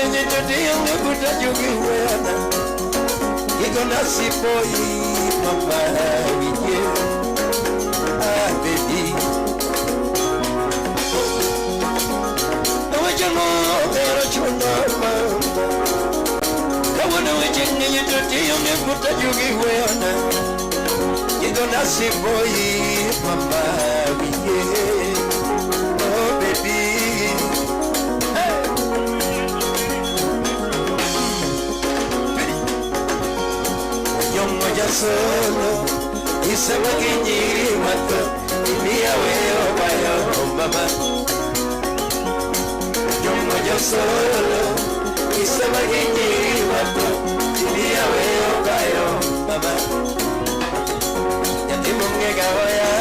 nyenye tote yonge buta jogi wena. Gonna see boy, mama, ah baby. No way you know that you know, mama. Come on, we just need to tell you me put that you give way. You gonna see boy, mama, oh baby. Solo, isema kinyiri mato, ilia weo bayo mama. Yomoja solo, isema kinyiri mato, ilia weo bayo mama. Yatimu ngega waya,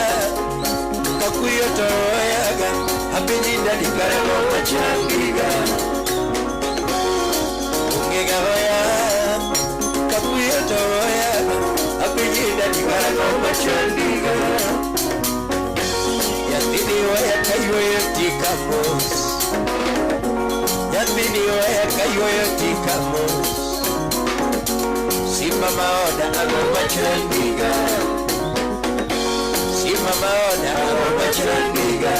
kakuyo toyaga, hapini ndani karemo machangiga. Ngega waya, kakuyo toyaga. Apijida nikana machandiga Yatini waya kayo tikamos Yatini waya kayo tikamos Si mama oda ako machandiga Si mama oda ako machandiga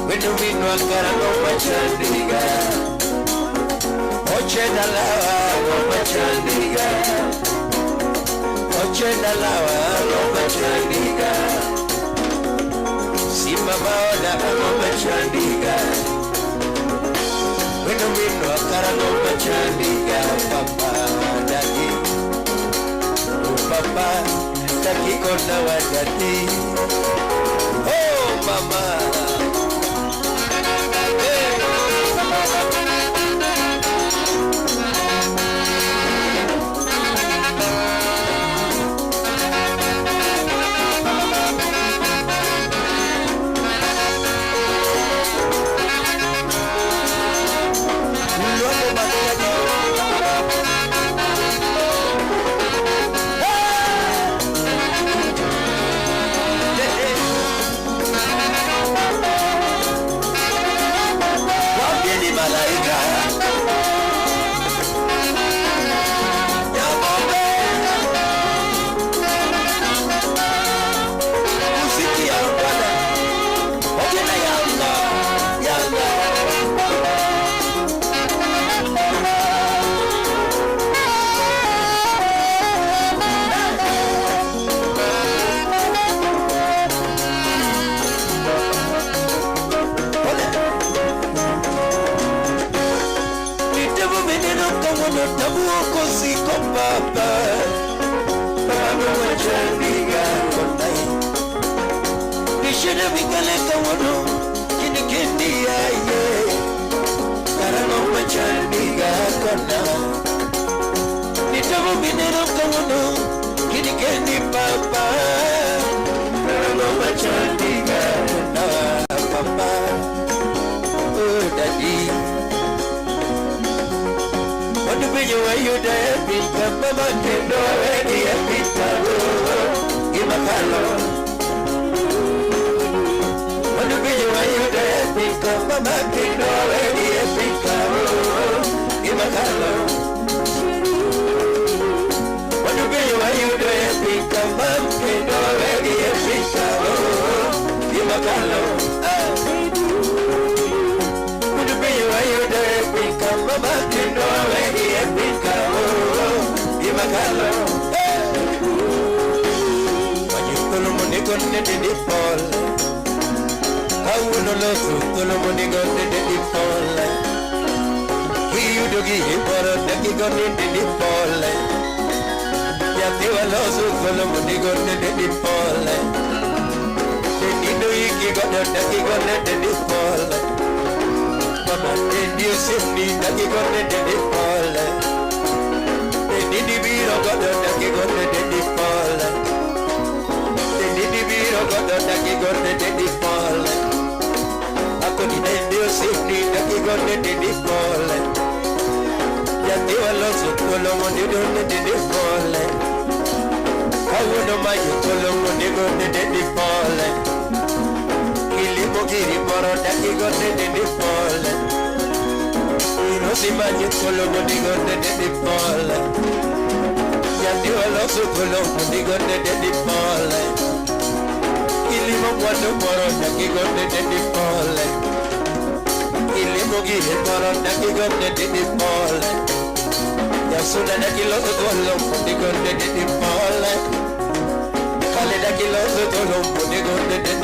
Wenu minu akara ako machandiga Oche dalawa ako machandiga Oche dalawa ako machandiga Si mama oda ako machandiga Wenu minu akara ako machandiga Papa daki Papa daki kona wadati Oh mama Ilimanye kolomo digonde de pole. Yandi waloso kolomo digonde de pole. Ilimo wando moro digonde de pole. Ilimo gihe moro digonde de pole. Yasuna da kiloso kolomo digonde de pole. Kale da kiloso kolomo digonde de